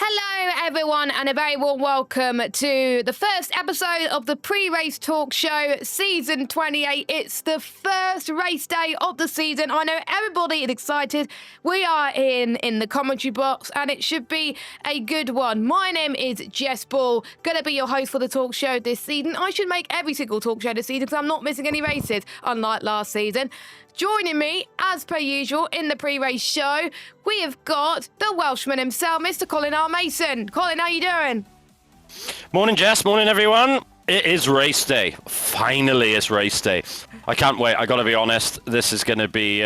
Hello, everyone, and a very warm welcome to the first episode of the pre-race talk show, season 28. It's the first race day of the season. I know everybody is excited. We are in the commentary box, and it should be a good one. My name is Jess Ball, going to be your host for the talk show this season. I should make every single talk show this season because I'm not missing any races, unlike last season. Joining me, as per usual, in the pre-race show, we have got the Welshman himself, Mr. Colin R. Mason. Colin, how you doing? Morning, Jess. Morning, everyone. It is race day. Finally, it's race day. I can't wait. I got to be honest. This is going to be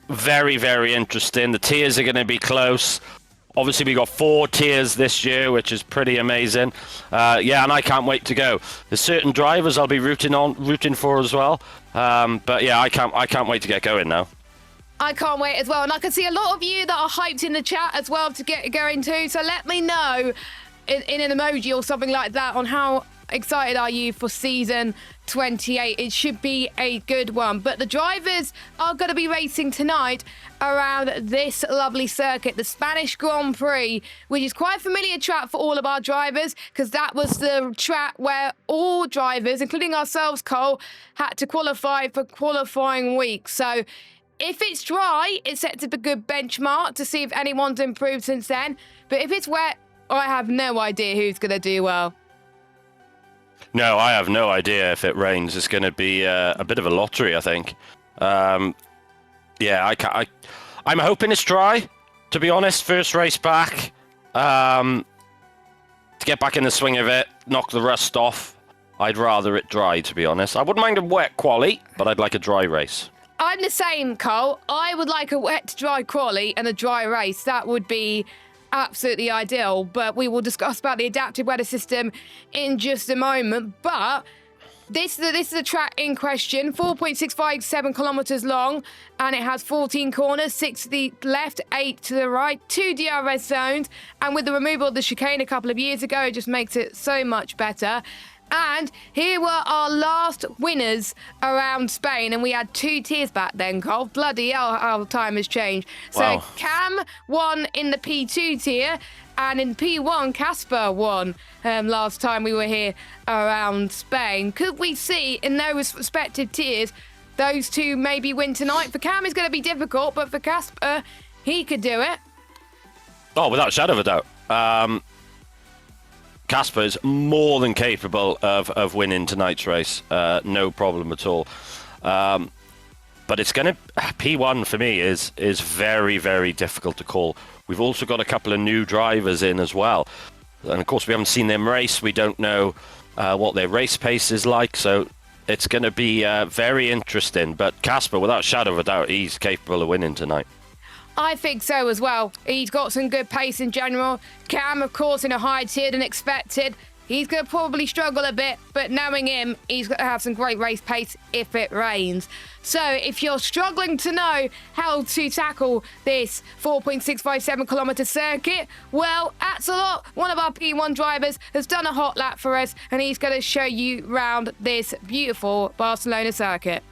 very, very interesting. The tiers are going to be close. Obviously, we got 4 tiers this year, which is pretty amazing. Yeah, and I can't wait to go. There's certain drivers I'll be rooting for as well. But yeah, I can't wait to get going now. I can't wait as well. And I can see a lot of you that are hyped in the chat as well to get going too. So let me know in an emoji or something like that on how excited are you for season 28. It should be a good one. But the drivers are going to be racing tonight around this lovely circuit, the Spanish Grand Prix, which is quite a familiar track for all of our drivers because that was the track where all drivers, including ourselves, Cole, had to qualify for qualifying week. So if it's dry, it sets up a good benchmark to see if anyone's improved since then. But if it's wet, I have no idea who's going to do well. No, I have no idea if it rains. It's going to be a bit of a lottery, I think. Yeah, I'm hoping it's dry, to be honest. First race back. To get back in the swing of it, knock the rust off. I'd rather it dry, to be honest. I wouldn't mind a wet quali, but I'd like a dry race. I'm the same, Cole. I would like a wet to dry quali and a dry race. That would be absolutely ideal, but we will discuss about the adaptive weather system in just a moment. But this is the track in question, 4.657 kilometers long, and it has 14 corners, 6 to the left, 8 to the right, 2 DRS zones, and with the removal of the chicane a couple of years ago, it just makes it so much better. And here were our last winners around Spain, and we had 2 tiers back then, Cole. Bloody hell, how time has changed. Wow. So Cam won in the P2 tier, and in P1, Casper won last time we were here around Spain. Could we see in those respective tiers, those 2 maybe win tonight? For Cam, it's going to be difficult, but for Casper, he could do it. Oh, without a shadow of a doubt. Casper is more than capable of winning tonight's race. No problem at all. But it's going to... P1 for me is very, very difficult to call. We've also got a couple of new drivers in as well. And of course, we haven't seen them race. We don't know what their race pace is like. So it's going to be very interesting. But Casper, without a shadow of a doubt, he's capable of winning tonight. I think so as well. He's got some good pace in general. Cam, of course, in a higher tier than expected. He's going to probably struggle a bit, but knowing him, he's going to have some great race pace if it rains. So if you're struggling to know how to tackle this 4.657 kilometre circuit, well, Axelot, one of our P1 drivers, has done a hot lap for us, and he's going to show you round this beautiful Barcelona circuit.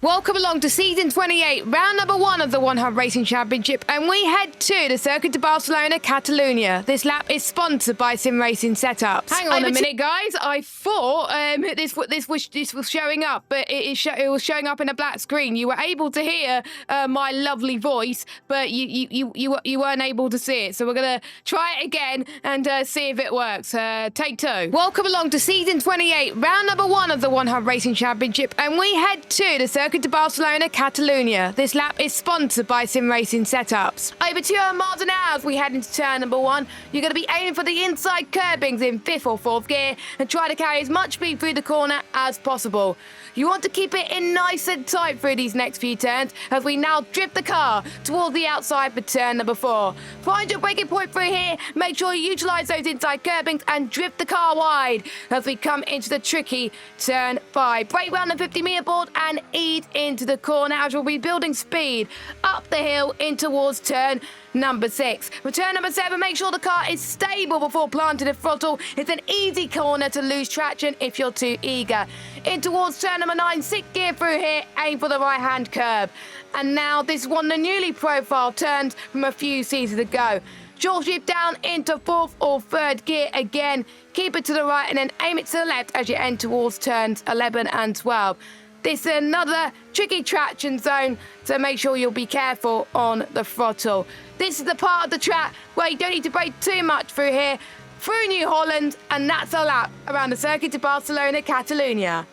Welcome along to season 28, round number 1 of the One Hub Racing Championship, and we head to the Circuit de Barcelona, Catalunya. This lap is sponsored by Sim Racing Setups. Hang on a minute, guys. I thought this was showing up, but it was showing up in a black screen. You were able to hear my lovely voice, but you weren't able to see it. So we're gonna try it again and see if it works. Take 2. Welcome along to season 28, round number 1 of the One Hub Racing Championship, and we head to the Circuit de Barcelona, Catalunya. This lap is sponsored by Sim Racing Setups. Over 200 miles an hour as we head into turn number 1. You're going to be aiming for the inside curbings in 5th or 4th gear and try to carry as much speed through the corner as possible. You want to keep it in nice and tight through these next few turns as we now drift the car towards the outside for turn number 4. Find your braking point through here, make sure you utilise those inside curbings and drift the car wide as we come into the tricky turn 5. Brake round the 50 metre board and ease straight into the corner as we'll be building speed up the hill in towards turn number 6. For turn number 7, make sure the car is stable before planting the throttle. It's an easy corner to lose traction if you're too eager. In towards turn number 9, 6th gear through here, aim for the right-hand curb. And now this is one of the newly profiled turns from a few seasons ago. Short shift down into 4th or 3rd gear again. Keep it to the right and then aim it to the left as you enter towards turns 11 and 12. This is another tricky traction zone, so make sure you'll be careful on the throttle. This is the part of the track where you don't need to brake too much through here, through New Holland, and that's a lap around the Circuit de Barcelona, Catalunya.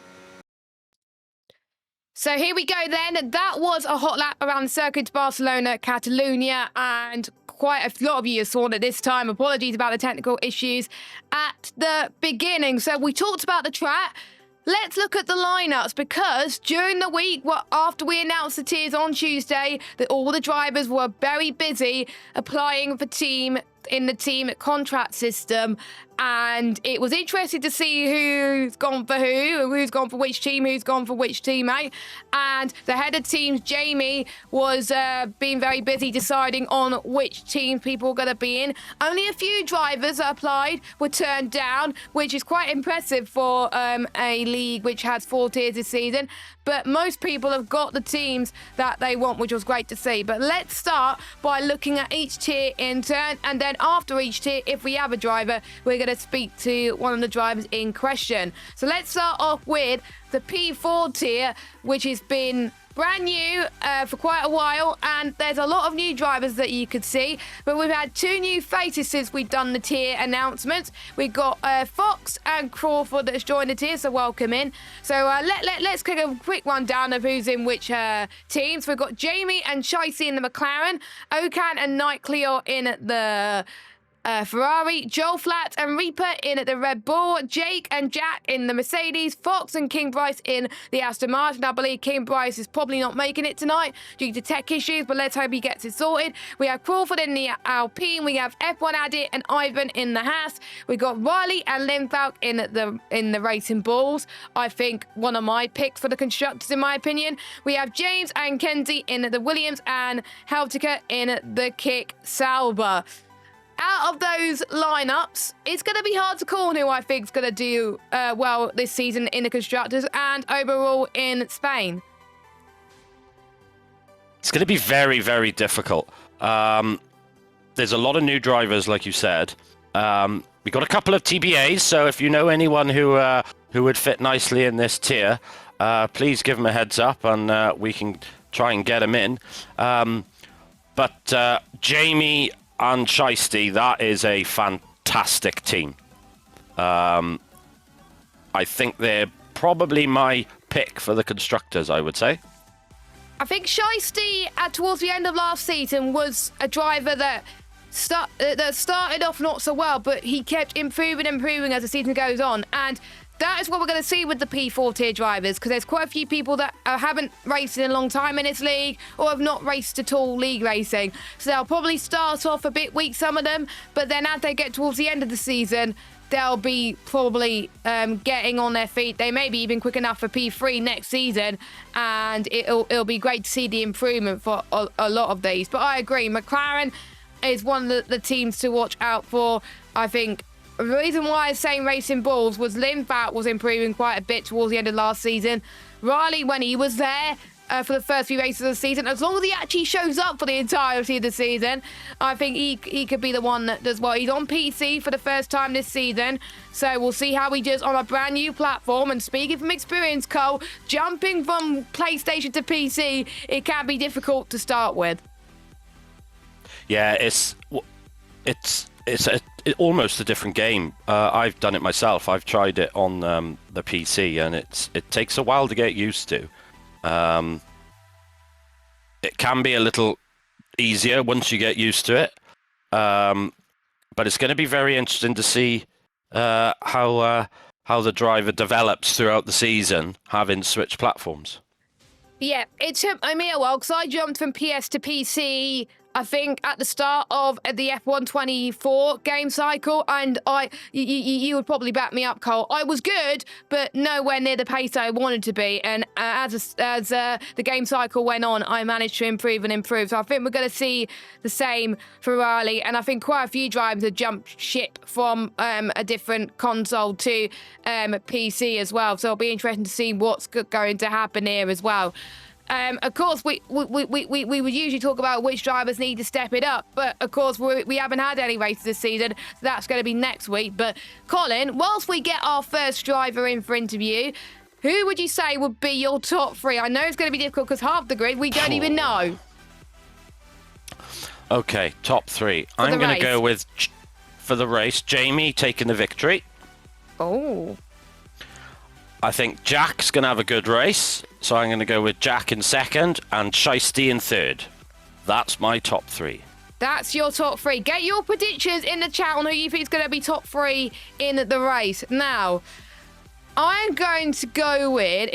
So here we go then. That was a hot lap around the Circuit de Barcelona, Catalunya, and quite a lot of you saw it this time. Apologies about the technical issues at the beginning. So we talked about the track. Let's look at the lineups, because during the week, after we announced the tiers on Tuesday, that all the drivers were very busy applying for team in the team contract system, and it was interesting to see who's gone for who's gone for which team, who's gone for which teammate. And the head of teams, Jamie, was being very busy deciding on which team people were going to be in. Only a few drivers that applied were turned down, which is quite impressive for a league which has 4 tiers this season. But most people have got the teams that they want, which was great to see. But let's start by looking at each tier in turn, and then after each tier, if we have a driver, we're going to speak to one of the drivers in question. So let's start off with the P4 tier, which has been brand new for quite a while, and there's a lot of new drivers that you could see, but we've had 2 new faces since we've done the tier announcements. We've got Fox and Crawford that's joined the tier, so welcome in. So let's take a quick rundown of who's in which teams. We've got Jamie and Shicey in the McLaren, Okan and Knight Cleo in the Ferrari, Joel Flat and Reaper in the Red Bull, Jake and Jack in the Mercedes, Fox and King Bryce in the Aston Martin. I believe King Bryce is probably not making it tonight due to tech issues, but let's hope he gets it sorted. We have Crawford in the Alpine, we have F1 Adit and Ivan in the Haas. We got Riley and Linfalk in the Racing Bulls. I think one of my picks for the constructors, in my opinion. We have James and Kenzie in the Williams and Heltica in the Kick Sauber. Out of those lineups, it's going to be hard to call who I think is going to do well this season in the constructors and overall in Spain. It's going to be very, very difficult. There's a lot of new drivers, like you said. We got a couple of TBAs, so if you know anyone who would fit nicely in this tier, please give them a heads up, and we can try and get them in. But Jamie and Shiesty, that is a fantastic team. I think they're probably my pick for the constructors, I would say. I think Shiesty, towards the end of last season, was a driver that started off not so well, but he kept improving as the season goes on. And that is what we're going to see with the P4 tier drivers, because there's quite a few people that haven't raced in a long time in this league or have not raced at all league racing. So they'll probably start off a bit weak, some of them, but then as they get towards the end of the season, they'll be probably getting on their feet. They may be even quick enough for P3 next season, and it'll be great to see the improvement for a lot of these. But I agree, McLaren is one of the teams to watch out for. I think the reason why I'm saying Racing Bulls was Linfalk was improving quite a bit towards the end of last season. Riley, when he was there for the first few races of the season, as long as he actually shows up for the entirety of the season, I think he could be the one that does well. He's on PC for the first time this season, so we'll see how he does on a brand new platform. And speaking from experience, Cole, jumping from PlayStation to PC, it can be difficult to start with. Yeah, it's almost a different game. I've done it myself. I've tried it on the PC, and it takes a while to get used to. It can be a little easier once you get used to it, but it's going to be very interesting to see how the driver develops throughout the season, having switched platforms. Yeah, it took me a while, because I jumped from PS to PC I think, at the start of the F124 game cycle, and you would probably back me up, Cole. I was good, but nowhere near the pace I wanted to be. And as the game cycle went on, I managed to improve and improve. So I think we're going to see the same for Riley. And I think quite a few drivers have jumped ship from a different console to PC as well. So it'll be interesting to see what's going to happen here as well. Of course, we would usually talk about which drivers need to step it up, but of course we haven't had any races this season, so that's going to be next week. But Colin, whilst we get our first driver in for interview, who would you say would be your top three? I know it's going to be difficult because half the grid we don't even know. Okay, top three. I'm going to go with, for the race, Jamie taking the victory. Oh. I think Jack's going to have a good race, so I'm going to go with Jack in second and Shiesty in third. That's my top three. That's your top three. Get your predictions in the chat on who you think is going to be top three in the race. Now, I'm going to go with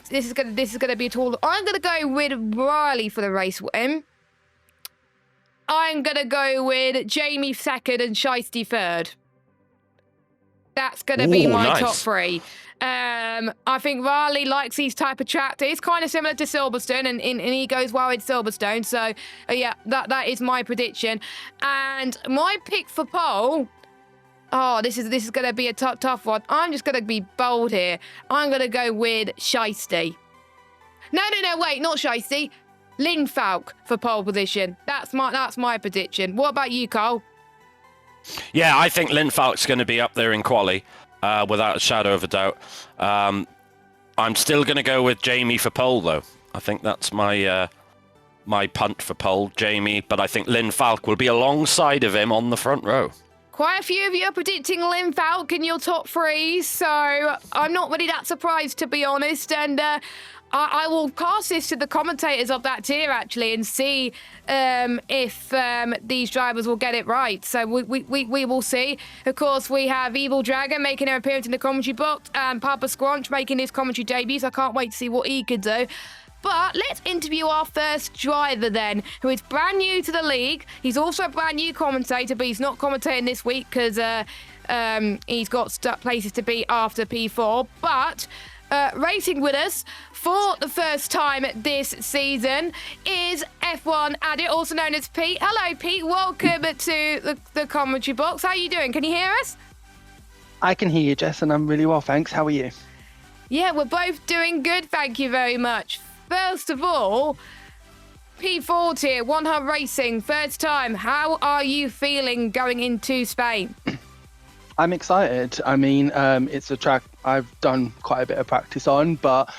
this is going to be a tall. I'm going to go with Riley for the race win. I'm going to go with Jamie second and Shiesty third. That's going to be my top three. I think Riley likes these type of tracks. It's kind of similar to Silverstone, and he goes well in Silverstone. So, yeah, that is my prediction. And my pick for pole. Oh, this is going to be a tough one. I'm just going to be bold here. I'm going to go with Shiesty. No, wait, not Shiesty. Lynn Falk for pole position. That's my prediction. What about you, Cole? Yeah, I think Lynn Falk's going to be up there in quali. Without a shadow of a doubt. I'm still going to go with Jamie for pole, though. I think that's my punt for pole, Jamie. But I think Lynn Falk will be alongside of him on the front row. Quite a few of you are predicting Lynn Falk in your top three, so I'm not really that surprised, to be honest. And I will pass this to the commentators of that tier, actually, and see if these drivers will get it right. So we will see. Of course, we have Evil Dragon making an appearance in the commentary box and Papa Squanch making his commentary debut, so I can't wait to see what he could do. But let's interview our first driver then, who is brand new to the league. He's also a brand new commentator, but he's not commentating this week because he's got places to be after P4. But racing with us for the first time this season is F1 Addict, also known as Pete. Hello, Pete. Welcome to the commentary box. How are you doing? Can you hear us? I can hear you, Jess, and I'm really well, thanks. How are you? Yeah, we're both doing good. Thank you very much. First of all, P4 tier, One Hub Racing, first time. How are you feeling going into Spain? I'm excited. I mean, it's a track I've done quite a bit of practice on, but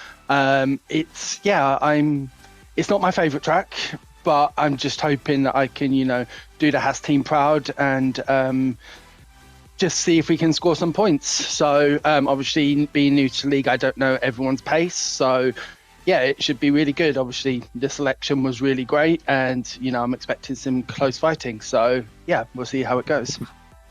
it's not my favourite track, but I'm just hoping that I can, do the Haas team proud and just see if we can score some points. So obviously, being new to the league, I don't know everyone's pace, so yeah, it should be really good. Obviously, the selection was really great, and I'm expecting some close fighting. So yeah, we'll see how it goes.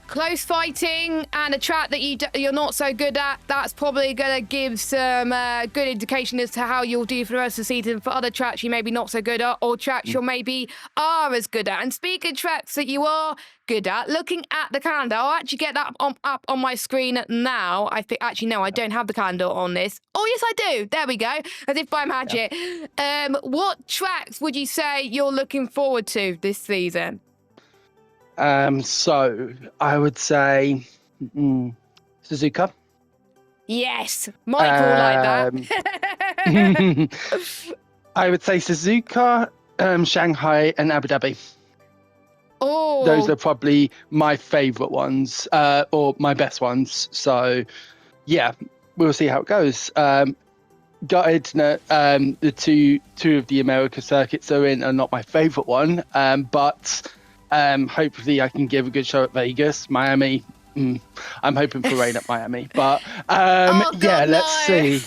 Close fighting and a track that you're not so good at, that's probably going to give some good indication as to how you'll do for the rest of the season for other tracks you may be not so good at, or tracks you maybe are as good at. And speaking of tracks that you are good at, looking at the calendar, I'll actually get that up on my screen now. Actually, no, I don't have the calendar on this. Oh, yes, I do. There we go. As if by magic. Yeah. What tracks would you say you're looking forward to this season? So I would say Suzuka. Yes, Michael like that. I would say Suzuka, Shanghai, and Abu Dhabi. Oh, those are probably my favourite ones, or my best ones. So, yeah, we'll see how it goes. Gutted that the two of the America circuits are not my favourite one, but. Hopefully I can give a good show at Vegas. Miami, I'm hoping for rain at Miami, but let's see.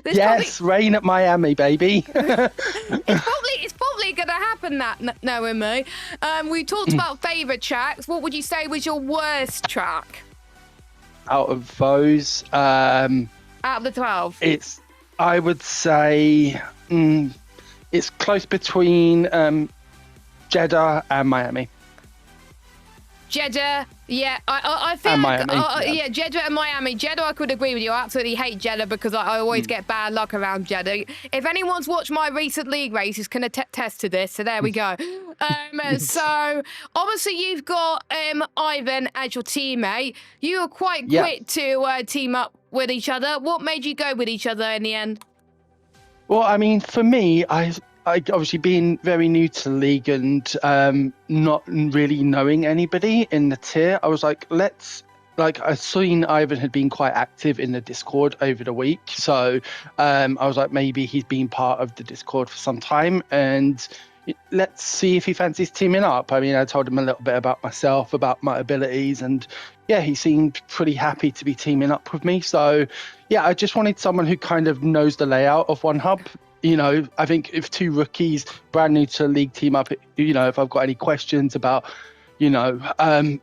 Yes, rain at Miami, baby. It's probably going to happen that, knowing me. We talked about favourite tracks. What would you say was your worst track? Out of those, out of the 12, I would say it's close between Jeddah and Miami. Jeddah, yeah, I think, And Miami, yeah, Jeddah and Miami. Jeddah, I could agree with you. I absolutely hate Jeddah because I always get bad luck around Jeddah. If anyone's watched my recent league races, can attest to this. So there we go. So obviously you've got Ivan as your teammate. You were quite quick to team up with each other. What made you go with each other in the end? Well, I mean, for me, I obviously being very new to the league and not really knowing anybody in the tier, I was like, I seen Ivan had been quite active in the Discord over the week. So I was like, maybe he's been part of the Discord for some time and let's see if he fancies teaming up. I mean, I told him a little bit about myself, about my abilities, and yeah, he seemed pretty happy to be teaming up with me. So yeah, I just wanted someone who kind of knows the layout of One Hub. You know, I think if two rookies brand new to the league team up, you know, if I've got any questions about, you know,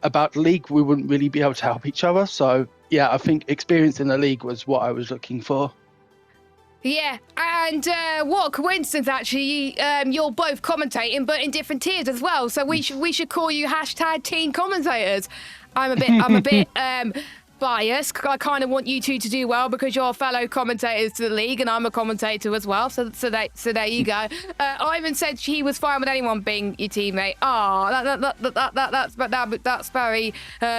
about the league, we wouldn't really be able to help each other. So yeah, I think experience in the league was what I was looking for. Yeah, and what a coincidence! Actually, you're both commentating, but in different tiers as well. So we should call you #team commentators. I'm a bit biased. I kind of want you two to do well because you're fellow commentators to the league, and I'm a commentator as well. So there you go. Ivan said he was fine with anyone being your teammate. That's very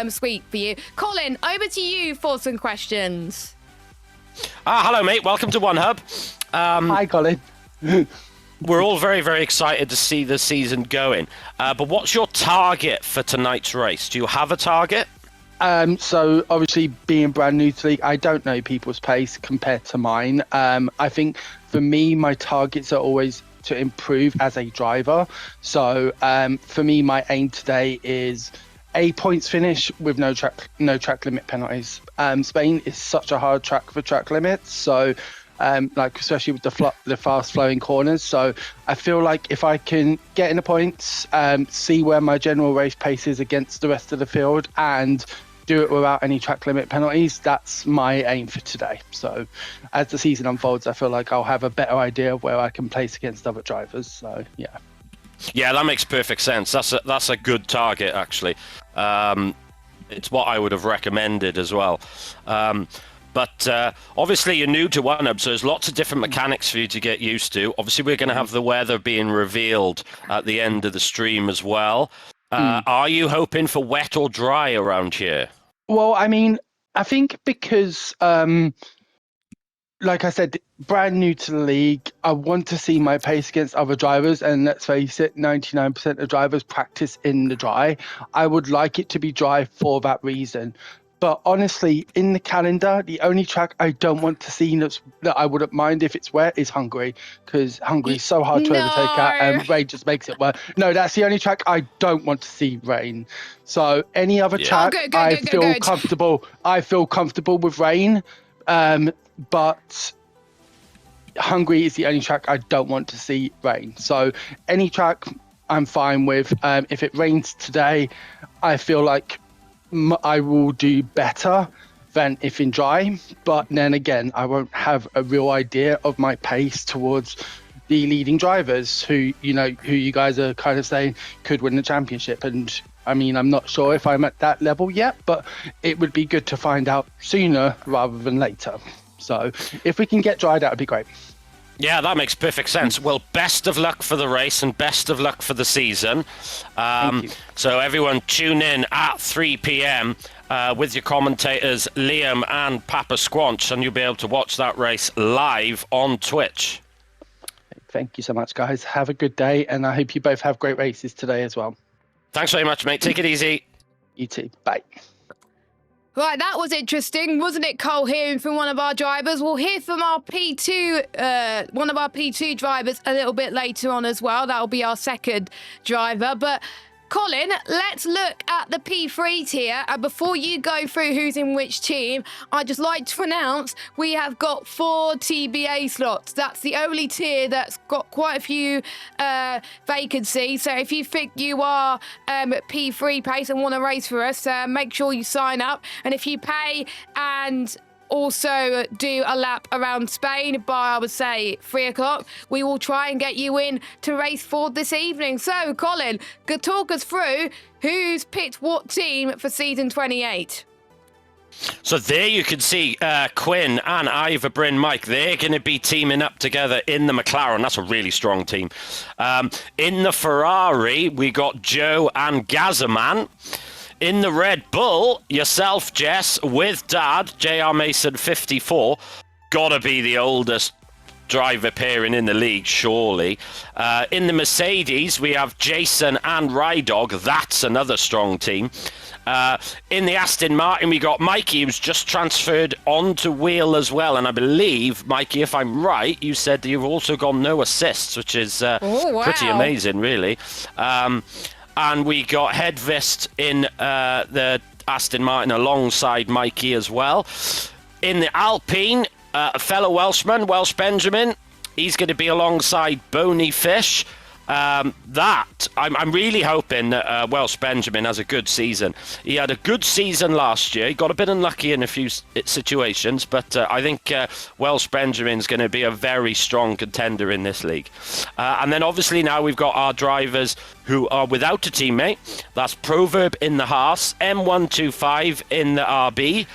sweet for you. Colin, over to you for some questions. Hello, mate. Welcome to One Hub. Hi, Colin. We're all very, very excited to see the season going. But what's your target for tonight's race? Do you have a target? So obviously being brand new to the league, I don't know people's pace compared to mine. I think for me, my targets are always to improve as a driver. So for me, my aim today is a points finish with no track limit penalties. Spain is such a hard track for track limits. So like especially with the fast flowing corners. So I feel like if I can get in the points, see where my general race pace is against the rest of the field and do it without any track limit penalties, that's my aim for today. So as the season unfolds, I feel like I'll have a better idea of where I can place against other drivers. So yeah. Yeah, that makes perfect sense. That's a good target, actually. It's what I would have recommended as well. But obviously you're new to One Hub, so there's lots of different mechanics for you to get used to. Obviously we're going to have the weather being revealed at the end of the stream as well. Are you hoping for wet or dry around here? Well, I mean, I think because, like I said, brand new to the league, I want to see my pace against other drivers. And let's face it, 99% of drivers practice in the dry. I would like it to be dry for that reason. But honestly, in the calendar, the only track I don't want to see that I wouldn't mind if it's wet is Hungary, because Hungary is so hard to overtake at, and rain just makes it worse. No, that's the only track I don't want to see rain. So any other track, I feel comfortable. I feel comfortable with rain, but Hungary is the only track I don't want to see rain. So any track I'm fine with. If it rains today, I feel like I will do better than if in dry, but then again, I won't have a real idea of my pace towards the leading drivers who you guys are kind of saying could win the championship. And I mean, I'm not sure if I'm at that level yet, but it would be good to find out sooner rather than later. So if we can get dry, that would be great. Yeah, that makes perfect sense. Well, best of luck for the race and best of luck for the season. So everyone tune in at 3 p.m. With your commentators, Liam and Papa Squanch, and you'll be able to watch that race live on Twitch. Thank you so much, guys. Have a good day, and I hope you both have great races today as well. Thanks very much, mate. Take it easy. You too. Bye. Right, that was interesting, wasn't it, Cole, hearing from one of our drivers? We'll hear from our P2, one of our P2 drivers a little bit later on as well. That'll be our second driver. But Colin, let's look at the P3 tier. And before you go through who's in which team, I'd just like to announce we have got 4 TBA slots. That's the only tier that's got quite a few vacancies. So if you think you are P3 pace and want to race for us, make sure you sign up. And if you pay and also do a lap around Spain by, I would say, 3 o'clock. We will try and get you in to race 4 this evening. So, Colin, could talk us through who's picked what team for season 28. So there you can see Quinn and Ivor Bryn Mike. They're going to be teaming up together in the McLaren. That's a really strong team. In the Ferrari, we got Joe and Gazzaman. In the Red Bull, yourself, Jess, with Dad, JR Mason 54. Gotta be the oldest driver pairing in the league, surely. In the Mercedes, we have Jason and Rydog. That's another strong team. In the Aston Martin, we got Mikey, who's just transferred onto wheel as well. And I believe, Mikey, if I'm right, you said you've also got no assists, which is pretty amazing, really. And we got Hedvist in the Aston Martin alongside Mikey as well. In the Alpine, a fellow Welshman, Welsh Benjamin, he's going to be alongside Boney Fish. I'm really hoping that Welsh Benjamin has a good season. He had a good season last year. He got a bit unlucky in a few situations, but I think Welsh Benjamin's going to be a very strong contender in this league. And then obviously now we've got our drivers who are without a teammate. That's Proverb in the Haas, M125 in the RB,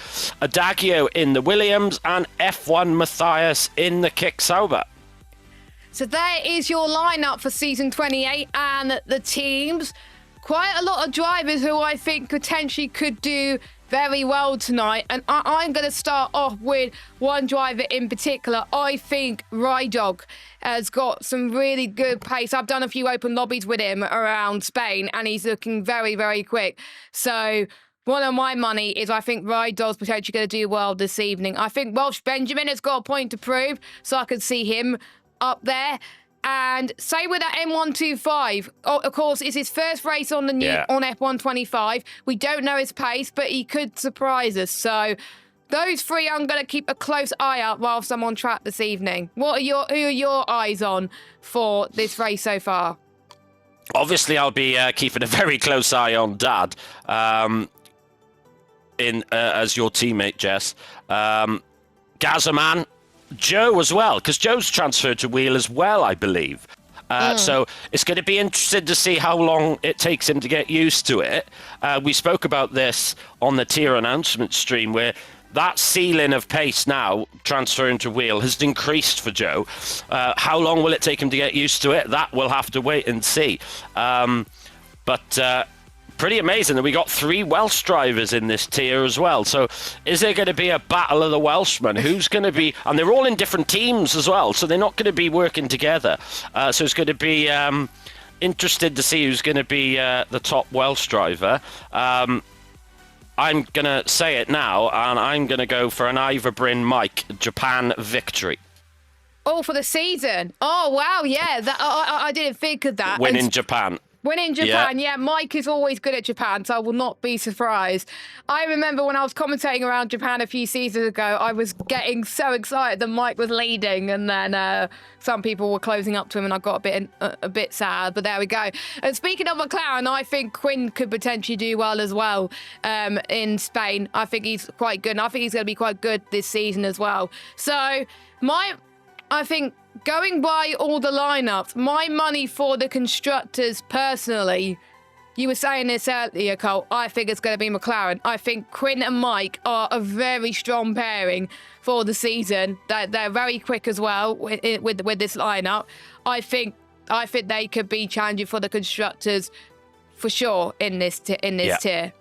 Adagio in the Williams, and F1 Matthias in the Kick Sauber. So there is your lineup for season 28 and the teams. Quite a lot of drivers who I think potentially could do very well tonight. And I'm going to start off with one driver in particular. I think Rydog has got some really good pace. I've done a few open lobbies with him around Spain and he's looking very, very quick. So one of my money is I think Rydog's potentially going to do well this evening. I think Welsh Benjamin has got a point to prove, so I could see him up there. And say with that M125, of course, it's his first race on the new on F125. We don't know his pace, but he could surprise us. So those 3 I'm going to keep a close eye out whilst I'm on track this evening. Who are your eyes on for this race so far? Obviously, I'll be keeping a very close eye on Dad as your teammate, Jess. Gazzaman, Joe as well, because Joe's transferred to wheel as well, I believe. So it's going to be interesting to see how long it takes him to get used to it. We spoke about this on the tier announcement stream where that ceiling of pace now transferring to wheel has increased for Joe. How long will it take him to get used to it? That we'll have to wait and see. But pretty amazing that we got 3 Welsh drivers in this tier as well. So is there going to be a battle of the Welshmen? Who's going to be... And they're all in different teams as well, so they're not going to be working together. So it's going to be interested to see who's going to be the top Welsh driver. I'm going to say it now, and I'm going to go for an Ivor Bryn Mike Japan victory. Oh, for the season? Oh, wow, yeah. I didn't think of that. Win in Japan. When in Japan, yeah, Mike is always good at Japan, so I will not be surprised. I remember when I was commentating around Japan a few seasons ago, I was getting so excited that Mike was leading, and then some people were closing up to him, and I got a bit sad, but there we go. And speaking of McLaren, I think Quinn could potentially do well as well in Spain. I think he's quite good, and I think he's going to be quite good this season as well. So, I think... going by all the lineups, my money for the constructors personally, you were saying this earlier, Cole, I think it's going to be McLaren. I think Quinn and Mike are a very strong pairing for the season. They're very quick as well with this lineup. I think they could be challenging for the constructors for sure in this tier.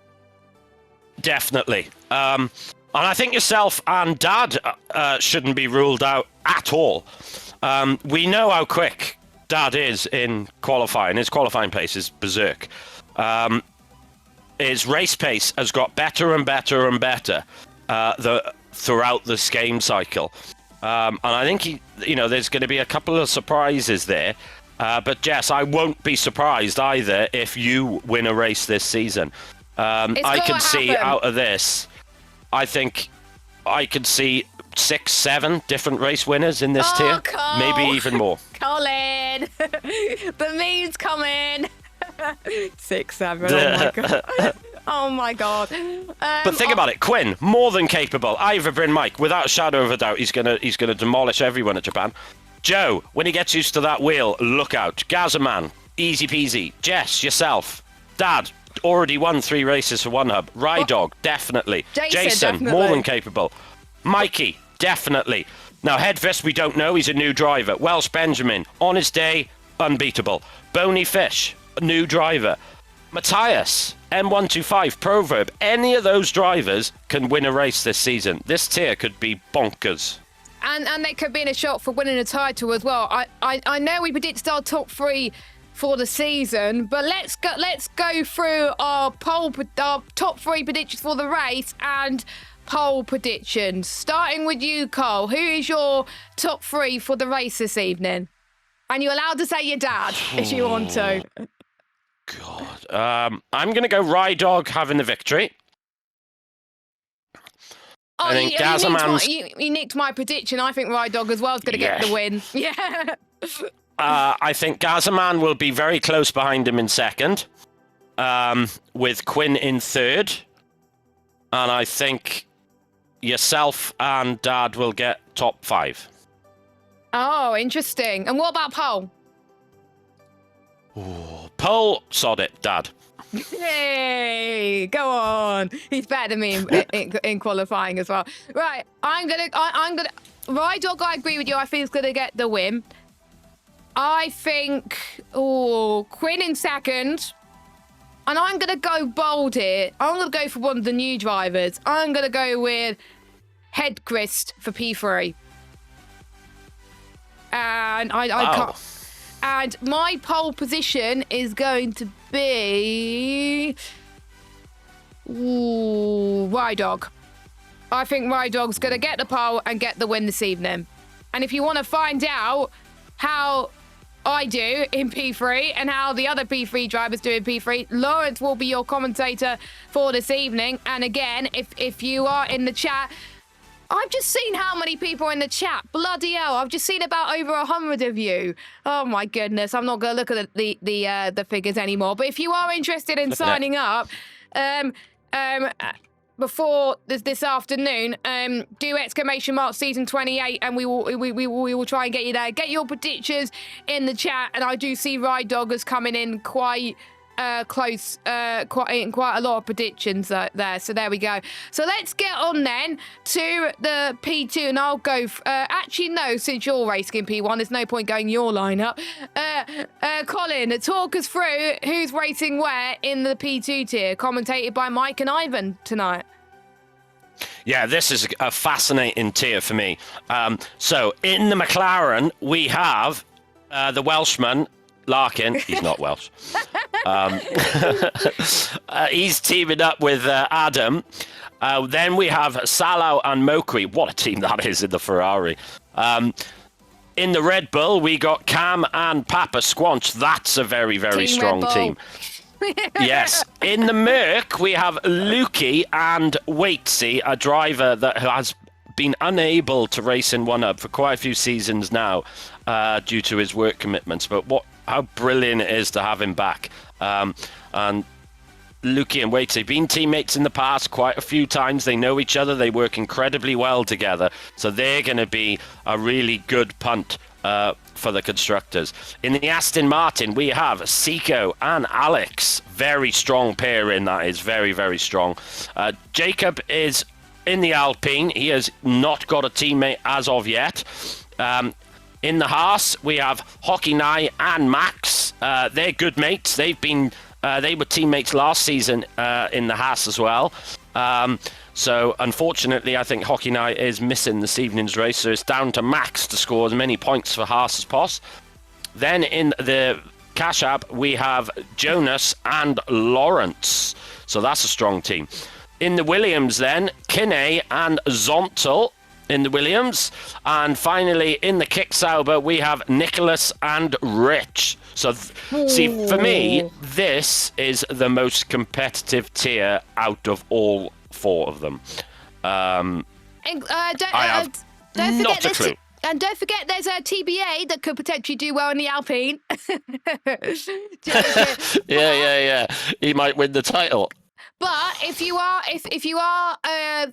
Definitely. And I think yourself and Dad shouldn't be ruled out at all. We know how quick Dad is in qualifying. His qualifying pace is berserk. His race pace has got better and better and better throughout this game cycle. And I think there's going to be a couple of surprises there. But Jess, I won't be surprised either if you win a race this season. I can see out of this, I think I could see 6, 7 different race winners in this tier. Cole. Maybe even more. Colin, the meme's coming. 6, 7, oh my God. Oh my God. But think about it, Quinn, more than capable. Ivor Bryn Mike, without a shadow of a doubt, he's gonna demolish everyone at Japan. Joe, when he gets used to that wheel, look out. Gazaman, easy peasy. Jess, yourself. Dad, already won 3 races for One Hub. Rydog, definitely. Jason, definitely. more than capable. Mikey, definitely. Now, Headfist, we don't know. He's a new driver. Welsh Benjamin, on his day, unbeatable. Boney Fish, new driver. Matthias, M125, Proverb. Any of those drivers can win a race this season. This tier could be bonkers. And they could be in a shot for winning a title as well. I know we predicted our top 3 for the season, but let's go through our top 3 predictions for the race and poll predictions. Starting with you, Cole. Who is your top 3 for the race this evening? And you're allowed to say your dad if you want to. God. I'm going to go Rydog having the victory. Oh, I think you nicked my prediction. I think Rydog as well is going to get the win. Yeah. I think Gazaman will be very close behind him in second, with Quinn in third. And I think yourself and Dad will get top 5. Oh, interesting. And what about Paul? Pole, sod it, Dad. Hey, go on. He's better than me in qualifying as well. Right, I'm gonna. Rydog, I agree with you. I think he's gonna get the win. I think. Quinn in second. And I'm gonna go bold here. I'm gonna go for one of the new drivers. I'm gonna go with Headchrist for P3. And I can't. And my pole position is going to be Rydog. I think Rydog's going to get the pole and get the win this evening. And if you want to find out how I do in P3 and how the other P3 drivers do in P3, Lawrence will be your commentator for this evening. And again, if you are in the chat, I've just seen how many people are in the chat. Bloody hell, I've just seen about over 100 of you. Oh my goodness, I'm not going to look at the figures anymore. But if you are interested in signing up, before this afternoon, do !season 28, and we will try and get you there. Get your predictions in the chat, and I do see Rydog is coming in quite close, quite a lot of predictions there. So there we go. So let's get on then to the P2, and I'll go. Actually, no, since you're racing in P1, there's no point going your lineup. Colin, talk us through who's racing where in the P2 tier, commentated by Mike and Ivan tonight. Yeah, this is a fascinating tier for me. So in the McLaren, we have the Welshman. Larkin, he's not Welsh. He's teaming up with Adam. Then we have Salau and Mokri. What a team that is in the Ferrari. In the Red Bull, we got Cam and Papa Squanch. That's a very, very strong team. Yes. In the Merc, we have Lukey and Waitsy, a driver that has been unable to race in One Up for quite a few seasons now due to his work commitments. But how brilliant it is to have him back. And Lukey and Waitsy have been teammates in the past quite a few times. They know each other. They work incredibly well together. So they're going to be a really good punt for the constructors. In the Aston Martin, we have Seiko and Alex. Very strong pairing, that is. Very, very strong. Jacob is in the Alpine. He has not got a teammate as of yet. In the Haas, we have Hockey Nye and Max. They're good mates. They were teammates last season in the Haas as well. So unfortunately, I think Hockey Nye is missing this evening's race. So it's down to Max to score as many points for Haas as possible. Then in the Cash App, we have Jonas and Lawrence. So that's a strong team. In the Williams then, Kinney and Zontel in the Williams. And finally, in the Kicksauber, we have Nicholas and Rich. So, see, for me, this is the most competitive tier out of all 4 of them. I have not a clue. And don't forget, there's a TBA that could potentially do well in the Alpine. Yeah. He might win the title. But if you are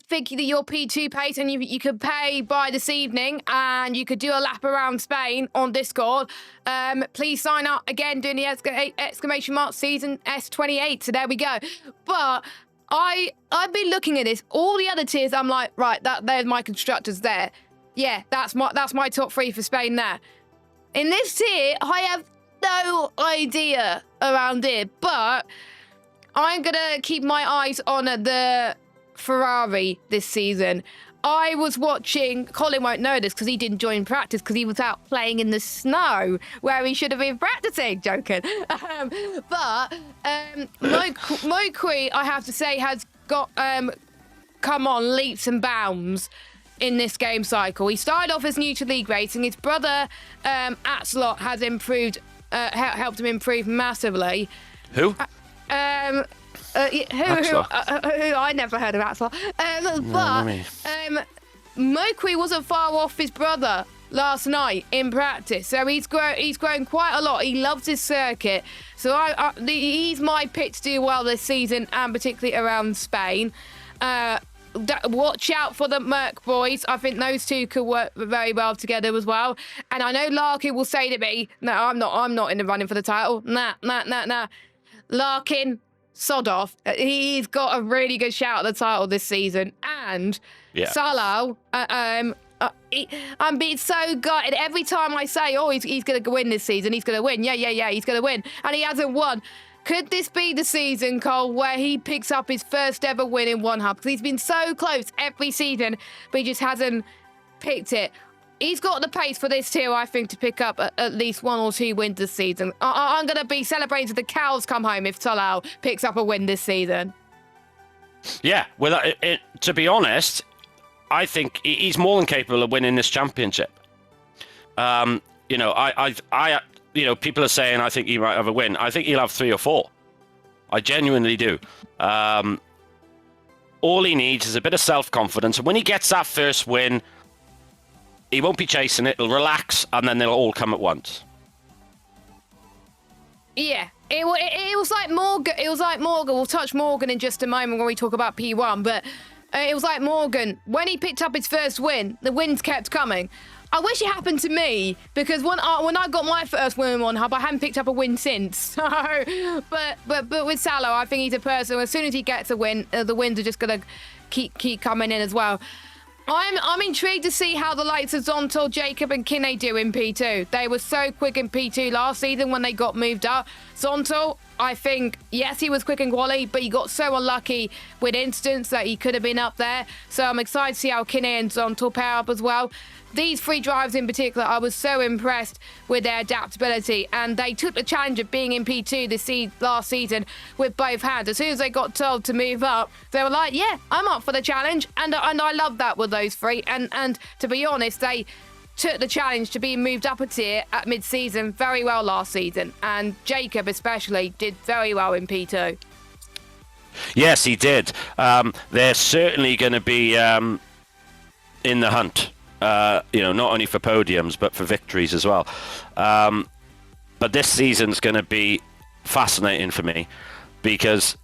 thinking that you're P2 pace and you could pay by this evening and you could do a lap around Spain on Discord, please sign up again doing the exclamation mark season S28. So there we go. But I've been looking at this. All the other tiers, I'm like, right, there's my constructors there. Yeah, that's my top 3 for Spain there. In this tier, I have no idea around here, but I'm going to keep my eyes on the Ferrari this season. I was watching, Colin won't know this because he didn't join practice because he was out playing in the snow where he should have been practicing, joking. But Mokui, I have to say, has got come on leaps and bounds in this game cycle. He started off as new to league racing. His brother, Atslot, has improved, helped him improve massively. Who? Who I never heard of Atslot. But Mokui wasn't far off his brother last night in practice, so he's grown quite a lot. He loves his circuit, so he's my pick to do well this season, and particularly around Spain. Watch out for the Merc boys. I think those two could work very well together as well. And I know Larkin will say to me, "No, I'm not in the running for the title." Nah. Larkin, sod off. He's got a really good shout at the title this season. And Salah, I'm being so gutted every time I say, "Oh, he's going to win this season. He's going to win." Yeah, he's going to win, and he hasn't won. Could this be the season, Cole, where he picks up his first ever win in one hub? Because he's been so close every season, but he just hasn't picked it. He's got the pace for this tier, I think, to pick up at least 1 or 2 wins this season. I'm going to be celebrating till the cows come home if Talal picks up a win this season. Yeah, well, to be honest, I think he's more than capable of winning this championship. People are saying I think he might have a win. I think he'll have 3 or 4. I genuinely do. All he needs is a bit of self-confidence. And when he gets that first win, he won't be chasing it. He'll relax, and then they'll all come at once. Yeah, it was like Morgan. It was like Morgan. We'll touch Morgan in just a moment when we talk about P1. But it was like Morgan. When he picked up his first win, the wins kept coming. I wish it happened to me, because when I got my first win in one hub, I hadn't picked up a win since. So, but with Salah, I think he's a person. As soon as he gets a win, the wins are just gonna keep coming in as well. I'm intrigued to see how the likes of Zonto, Jacob, and Kinney do in P2. They were so quick in P2 last season when they got moved up. Zonto, I think, yes, he was quick in quali, but he got so unlucky with instance that he could have been up there. So I'm excited to see how Kinney and Zonto pair up as well. These 3 drivers in particular, I was so impressed with their adaptability, and they took the challenge of being in P2 last season with both hands. As soon as they got told to move up, they were like, yeah, I'm up for the challenge, and I love that with those 3. And to be honest, they took the challenge to being moved up a tier at mid-season very well last season, and Jacob especially did very well in P2. Yes, he did. They're certainly going to be in the hunt. Not only for podiums, but for victories as well. But this season's going to be fascinating for me, because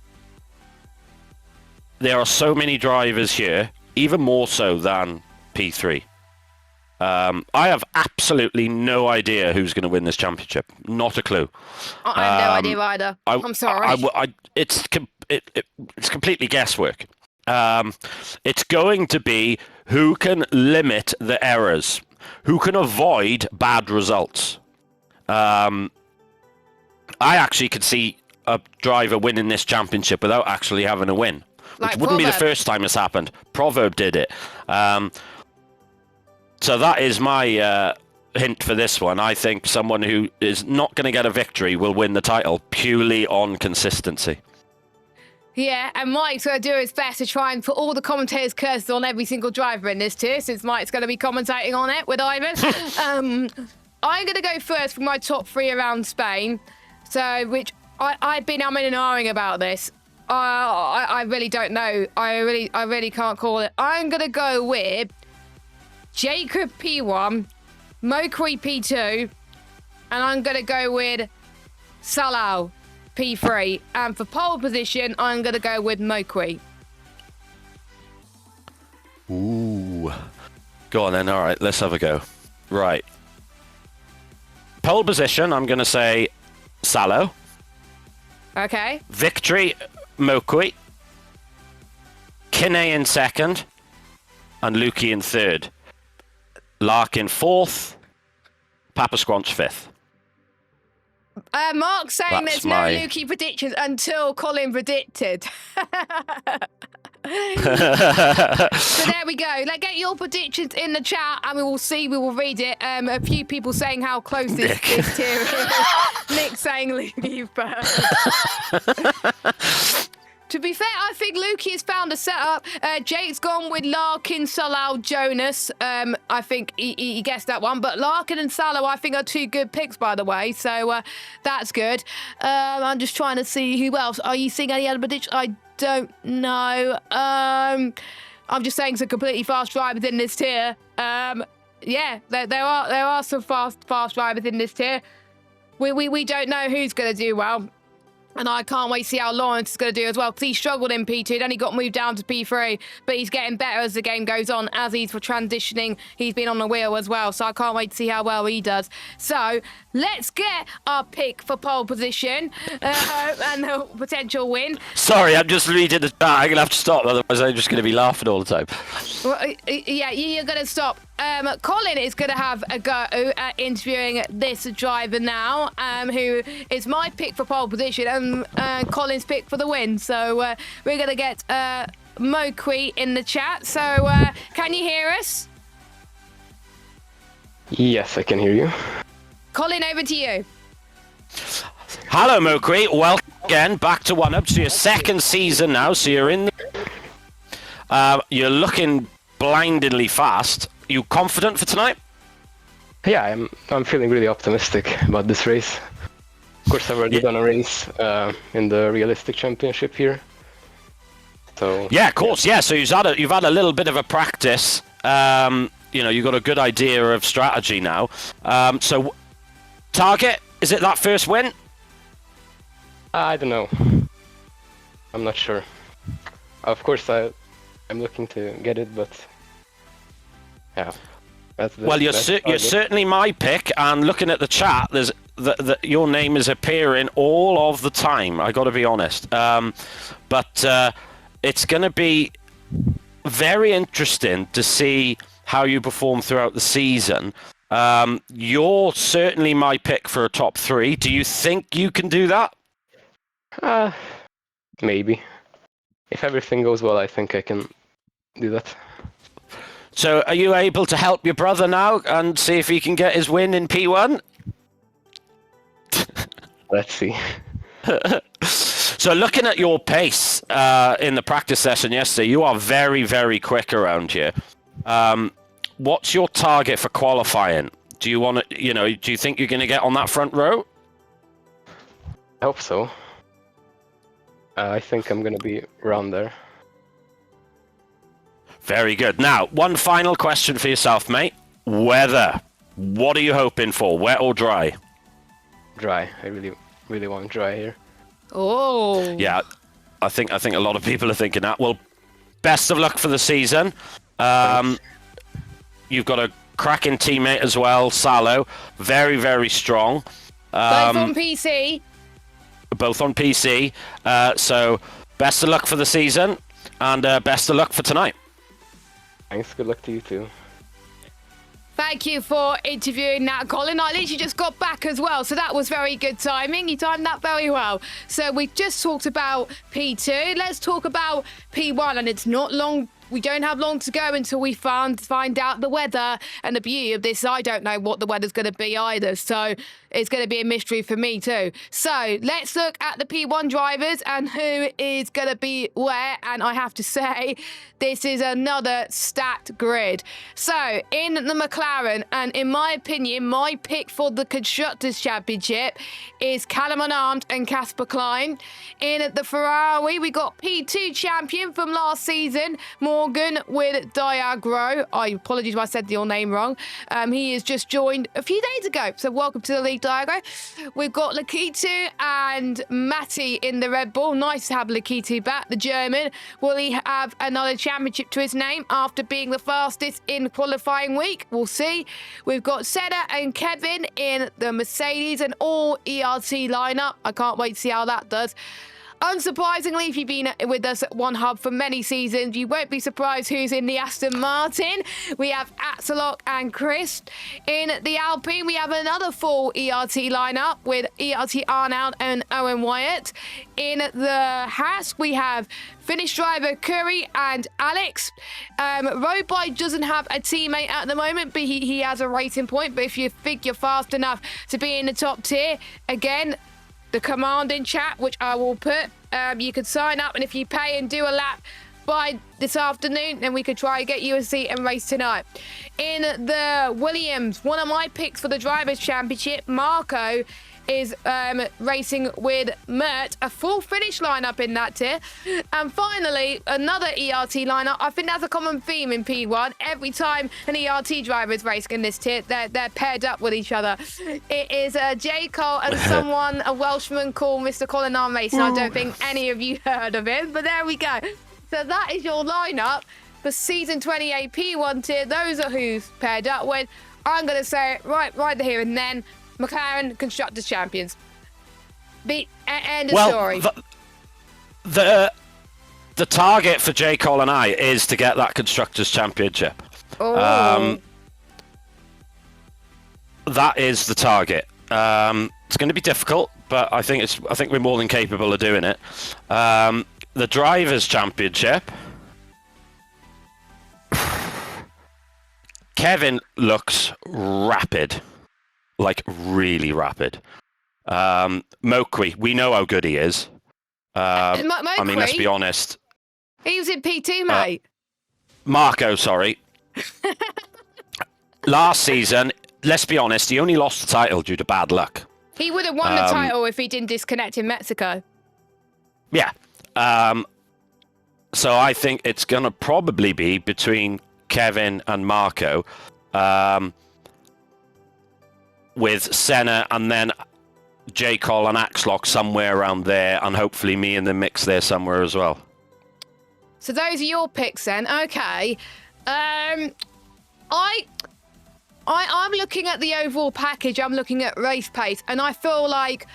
there are so many drivers here, even more so than P3. I have absolutely no idea who's going to win this championship. Not a clue. I have no idea either. I'm sorry. It's completely guesswork. It's going to be who can limit the errors, who can avoid bad results. I actually could see a driver winning this championship without actually having a win, which wouldn't be the first time it's happened. Proverb did it. So that is my hint for this one. I think someone who is not going to get a victory will win the title purely on consistency. Yeah, and Mike's going to do his best to try and put all the commentators' curses on every single driver in this tier, since Mike's going to be commentating on it with Ivan. I'm going to go first for my top 3 around Spain. So, which I've been umming and ahhing about this. I really don't know. I really can't call it. I'm going to go with Jacob P1, Mokui P2, and I'm going to go with Salah P3. And for pole position, I'm going to go with Mokwe. Ooh. Go on then. All right, let's have a go. Right. Pole position, I'm going to say Salo. Okay. Victory, Mokwe. Kinney in second. And Lukey in third. Larkin fourth. Papa Squanch fifth. Mark's saying That's there's my- no Lukey predictions until Colin predicted. So there we go. Like, get your predictions in the chat and we will read it. A few people saying how close this tier is. Nick saying Lukey first. To be fair, I think Lukey has found a setup. Jake's gone with Larkin, Salal, Jonas. I think he guessed that one. But Larkin and Salo, I think, are two good picks, by the way. So that's good. I'm just trying to see who else. Are you seeing any other predictions? I don't know. I'm just saying some completely fast drivers in this tier. Yeah, there are some fast drivers in this tier. We don't know who's going to do well. And I can't wait to see how Lawrence is going to do as well, because he struggled in P2, then he got moved down to P3, but he's getting better as the game goes on. As he's transitioning, he's been on the wheel as well, so I can't wait to see how well he does. So let's get our pick for pole position and the potential win. Sorry, I'm just reading the chat. I'm going to have to stop, otherwise I'm just going to be laughing all the time. Well, yeah, you're going to stop. Colin is going to have a go at interviewing this driver now, who is my pick for pole position and Colin's pick for the win. So we're going to get Mokwe in the chat. So can you hear us? Yes, I can hear you. Colin, over to you. Hello, Mokwe. Welcome again back to One Up. So your second season now. So you're in. You're looking blindingly fast. You confident for tonight? Yeah, I'm feeling really optimistic about this race. Of course, I've already done a race in the realistic championship here. So Yeah, of course. Yeah. So you've had a little bit of a practice. You've got a good idea of strategy now. So target, is it that first win? I don't know. I'm not sure. Of course, I'm looking to get it, but yeah. Well, you're certainly my pick, and looking at the chat, there's your name is appearing all of the time. I got to be honest, but it's going to be very interesting to see how you perform throughout the season. You're certainly my pick for a top 3. Do you think you can do that? Maybe. If everything goes well, I think I can do that. So are you able to help your brother now and see if he can get his win in P1? Let's see. So looking at your pace in the practice session yesterday, you are very, very quick around here. What's your target for qualifying? Do you want to, do you think you're going to get on that front row? I hope so. I think I'm going to be around there. Very good. Now, one final question for yourself, mate. Weather. What are you hoping for, wet or dry? Dry. I really, really want dry here. Oh. Yeah, I think a lot of people are thinking that. Well, best of luck for the season. You've got a cracking teammate as well, Salo. Very, very strong. Both on PC. Both on PC. So, best of luck for the season, and best of luck for tonight. Thanks. Good luck to you too. Thank you for interviewing that, Colin. I literally just got back as well, so that was very good timing. You timed that very well. So we've just talked about P2. Let's talk about P1, and it's not long. We don't have long to go until we find out the weather. And the beauty of this, I don't know what the weather's going to be either. So it's going to be a mystery for me too. So let's look at the P1 drivers and who is going to be where. And I have to say, this is another stacked grid. So in the McLaren, and in my opinion, my pick for the Constructors' Championship is Callum Unarmed and Casper Klein. In the Ferrari, we got P2 champion from last season, Morgan with Diagro. I apologize if I said your name wrong. He has just joined a few days ago. So welcome to the league, Diago. We've got Lakitu and Matty in the Red Bull. Nice to have Lakitu back, the German. Will he have another championship to his name after being the fastest in qualifying week? We'll see. We've got Senna and Kevin in the Mercedes and all ERT lineup. I can't wait to see how that does. Unsurprisingly, if you've been with us at One Hub for many seasons, you won't be surprised who's in the Aston Martin. We have Axelok and Chris. In the Alpine, we have another full ERT lineup with ERT Arnold and Owen Wyatt. In the Haas, we have Finnish driver Curry and Alex. Road Bike doesn't have a teammate at the moment, but he has a rating point. But if you think you're fast enough to be in the top tier, again, the command in chat, which I will put, you could sign up, and if you pay and do a lap by this afternoon, then we could try and get you a seat and race tonight. In the Williams, one of my picks for the Drivers' Championship, Marco, is racing with Mert, a full finish lineup in that tier. And finally, another ERT lineup. I think that's a common theme in P1. Every time an ERT driver is racing in this tier, they're paired up with each other. It is J. Cole and someone, a Welshman called Mr. Colin Racing. I don't think any of you heard of him, but there we go. So that is your lineup for Season 28 P1 tier. Those are who's paired up with. I'm going to say it right here and then. McLaren Constructors Champions. End of story. The target for J. Cole and I is to get that Constructors Championship. Oh. That is the target. It's going to be difficult, but I think we're more than capable of doing it. The Drivers' Championship. Kevin looks rapid. Like, really rapid. Mokwe, we know how good he is. I mean, let's be honest. He was in P2, mate. Marco, sorry. Last season, let's be honest, he only lost the title due to bad luck. He would have won the title if he didn't disconnect in Mexico. Yeah. So I think it's going to probably be between Kevin and Marco. With Senna and then J. Cole and Axlock somewhere around there, and hopefully me in the mix there somewhere as well. So those are your picks then. Okay. I'm looking at the overall package. I'm looking at race pace, and I feel like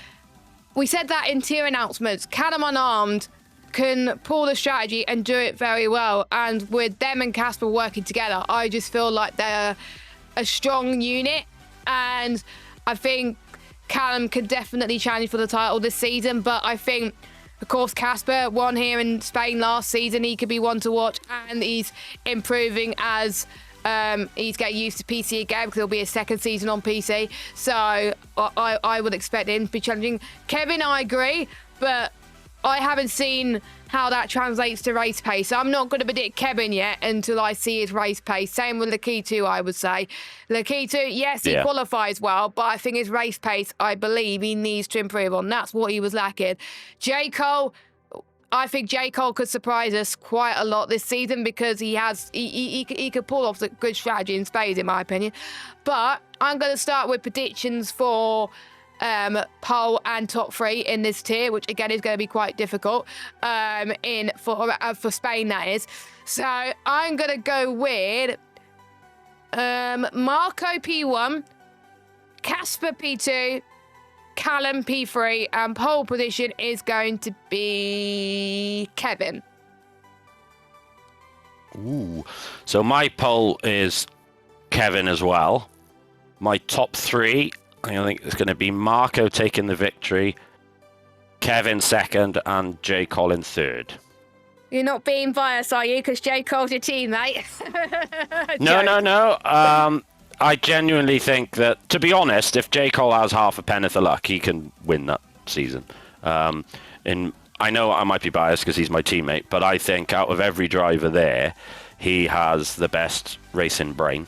we said that in tier announcements. Callum Unarmed can pull the strategy and do it very well. And with them and Casper working together, I just feel like they're a strong unit. And I think Callum could definitely challenge for the title this season. But I think, of course, Casper won here in Spain last season. He could be one to watch, and he's improving as he's getting used to PC again, because it'll be his second season on PC. So I would expect him to be challenging. Kevin, I agree, but I haven't seen how that translates to race pace. I'm not going to predict Kevin yet until I see his race pace. Same with Lakitu, I would say. Lakitu, yes, he qualifies well, but I think his race pace, I believe he needs to improve on. That's what he was lacking. J. Cole, I think J. Cole could surprise us quite a lot this season, because he could pull off a good strategy in spades, in my opinion. But I'm going to start with predictions for pole and top three in this tier, which again is going to be quite difficult for Spain, that is. So I'm going to go with Marco P1, Casper P2, Callum P3, and pole position is going to be Kevin. Ooh. So my pole is Kevin as well. My top three, I think it's going to be Marco taking the victory, Kevin second, and J. Cole in third. You're not being biased, are you? Because J. Cole's your teammate. No. I genuinely think that, to be honest, if J. Cole has half a penneth of luck, he can win that season. I know I might be biased because he's my teammate, but I think out of every driver there, he has the best racing brain.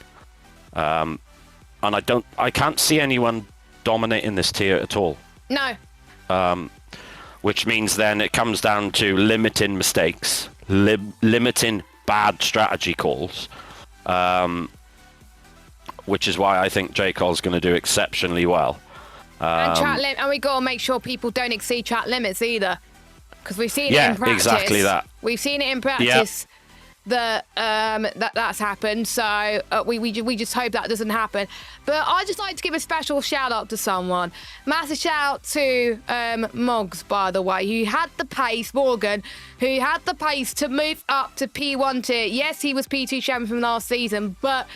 And I can't see anyone dominating this tier at all. No. Which means then it comes down to limiting mistakes, limiting bad strategy calls, which is why I think J. Cole's going to do exceptionally well. And we got to make sure people don't exceed track limits either, because we've seen it Yeah, in practice. exactly that. We've seen it in practice that's happened. So we just hope that doesn't happen. But I'd just like to give a special shout out to someone. Massive shout out to Moggs, by the way, who had the pace, Morgan, who had the pace to move up to P1 tier. Yes, he was P2 champion from last season, but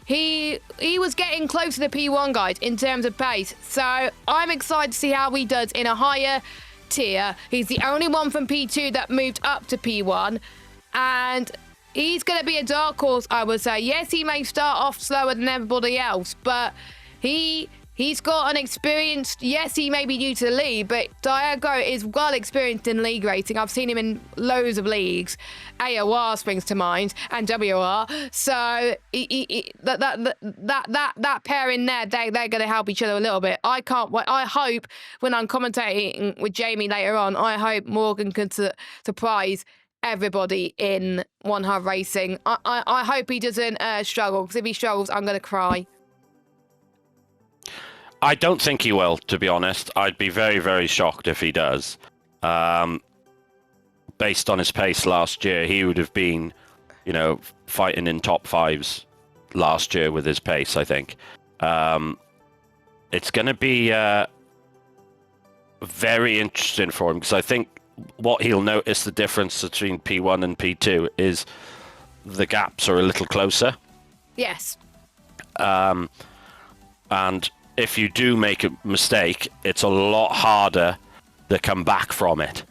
he was getting close to the P1 guys in terms of pace. So I'm excited to see how he does in a higher tier. He's the only one from P2 that moved up to P1, and he's going to be a dark horse, I would say. Yes, he may start off slower than everybody else, but he's got an experienced... Yes, he may be new to the league, but Diego is well experienced in league racing. I've seen him in loads of leagues. AOR springs to mind, and WR. So that pair in there, they're going to help each other a little bit. I can't wait. I hope when I'm commentating with Jamie later on, I hope Morgan can surprise everybody in One Hub Racing. I hope he doesn't struggle, because if he struggles, I'm going to cry. I don't think he will, to be honest. I'd be very, very shocked if he does. Based on his pace last year, he would have been, fighting in top fives last year with his pace, I think. It's going to be very interesting for him, because I think what he'll notice the difference between P1 and P2 is the gaps are a little closer. Yes. And if you do make a mistake, it's a lot harder to come back from it,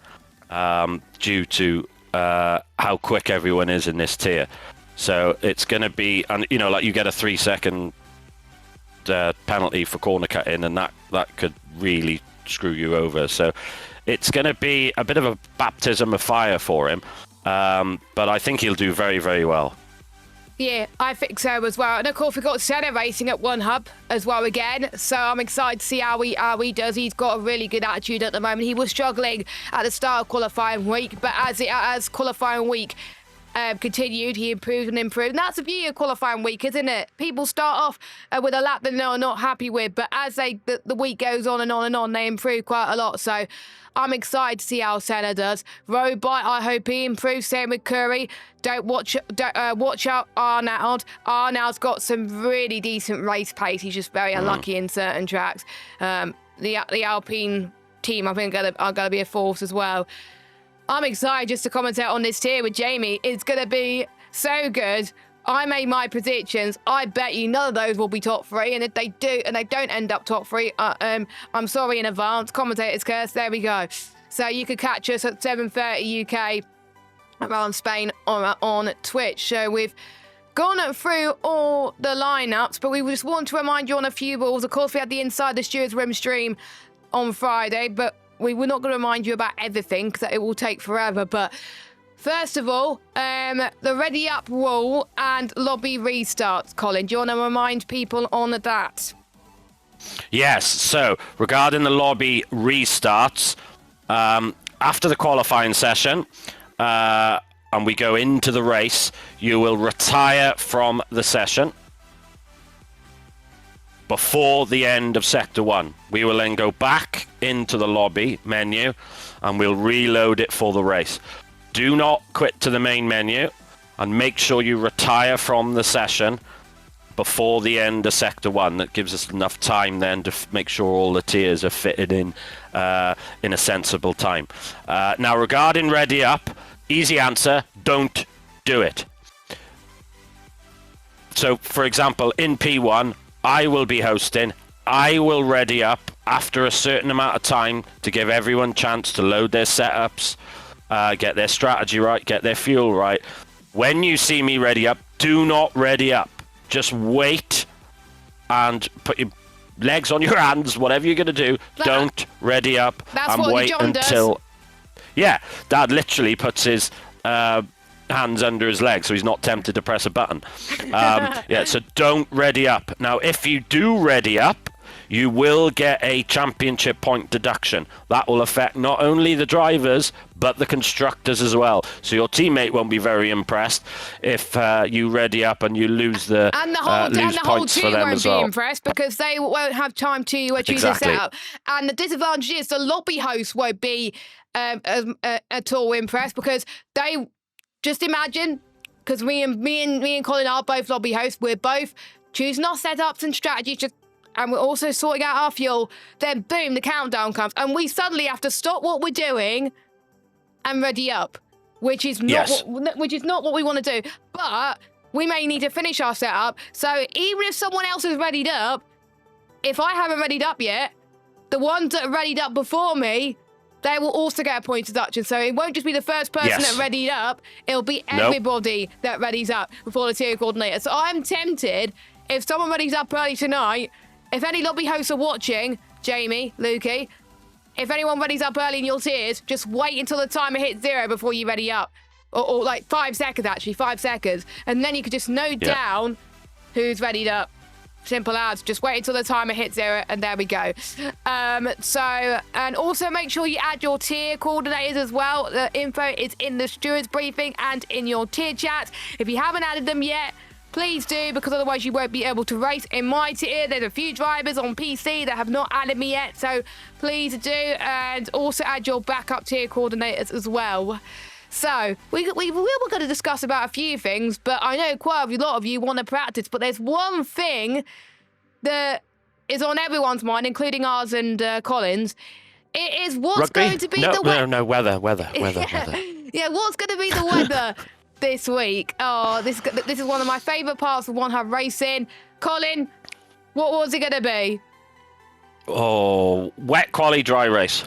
due to how quick everyone is in this tier. So it's going to be, and you get a 3-second penalty for corner cutting, and that could really screw you over. So it's going to be a bit of a baptism of fire for him, but I think he'll do very, very well. Yeah, I think so as well. And of course, we've got Senna racing at One Hub as well again. So I'm excited to see how he does. He's got a really good attitude at the moment. He was struggling at the start of qualifying week, but as qualifying week continued, he improved and improved. And that's the beauty of qualifying week, isn't it? People start off with a lap that they're not happy with, but as the week goes on and on and on, they improve quite a lot. So I'm excited to see how Senna does. Robot, I hope he improves. Same with Curry. Watch out Arnold. Arnold's got some really decent race pace. He's just very unlucky in certain tracks. The Alpine team, I think, are going to be a force as well. I'm excited just to commentate on this tier with Jamie. It's going to be so good. I made my predictions. I bet you none of those will be top three. And if they do, and they don't end up top three, I'm sorry in advance. Commentator's curse. There we go. So you could catch us at 7:30 UK around Spain on Twitch. So we've gone through all the lineups, but we just want to remind you on a few rules. Of course, we had the Inside the Stewards Room stream on Friday, but we were not going to remind you about everything because it will take forever. But first of all, the ready up rule and lobby restarts. Colin, do you want to remind people on that? Yes, so regarding the lobby restarts, after the qualifying session, and we go into the race, you will retire from the session before the end of Sector 1. We will then go back into the lobby menu and we'll reload it for the race. Do not quit to the main menu, and make sure you retire from the session before the end of Sector 1. That gives us enough time then to make sure all the tiers are fitted in a sensible time. Now, regarding Ready Up, easy answer, don't do it. So, for example, in P1, I will be hosting. I will ready up after a certain amount of time to give everyone a chance to load their setups, get their strategy right, get their fuel right. When you see me ready up, do not ready up. Just wait and put your legs on your hands, whatever you're going to do. Don't ready up and wait until... Yeah, Dad literally puts his hands under his legs so he's not tempted to press a button. Yeah, so don't ready up. Now, if you do ready up, you will get a championship point deduction. That will affect not only the drivers, but the constructors as well. So your teammate won't be very impressed if you ready up and you lose the lose points for them as well. Won't be impressed because they won't have time to choose a setup. And the disadvantage is the lobby host won't be at all impressed because they just imagine, because me and Colin are both lobby hosts. We're both choosing our setups and strategies, and we're also sorting out our fuel. Then boom, the countdown comes, and we suddenly have to stop what we're doing and ready up, which is not what we want to do. But we may need to finish our setup. So even if someone else has readied up, if I haven't readied up yet, the ones that are readied up before me, they will also get a point deduction. So it won't just be the first person that readied up. It'll be everybody that readies up before the tier coordinator. So I'm tempted, if someone readies up early tonight, if any lobby hosts are watching, Jamie, Lukey, if anyone readies up early in your tiers, just wait until the timer hits 0 before you ready up. Or like 5 seconds, actually, 5 seconds. And then you could just note down who's readied up. Simple as, just wait until the timer hits 0 and there we go. And also make sure you add your tier coordinators as well. The info is in the stewards briefing and in your tier chat. If you haven't added them yet, please do, because otherwise you won't be able to race in my tier. There's a few drivers on PC that have not added me yet, so please do. And also add your backup tier coordinators as well. So, we were going to discuss about a few things, but I know quite a lot of you want to practice, but there's one thing that is on everyone's mind, including ours and Colin's. It is what's going to be the weather. No, weather. Yeah, what's going to be the weather this week? Oh, this is one of my favourite parts of One Hub Racing. Colin, what was it going to be? Oh, wet quali dry race.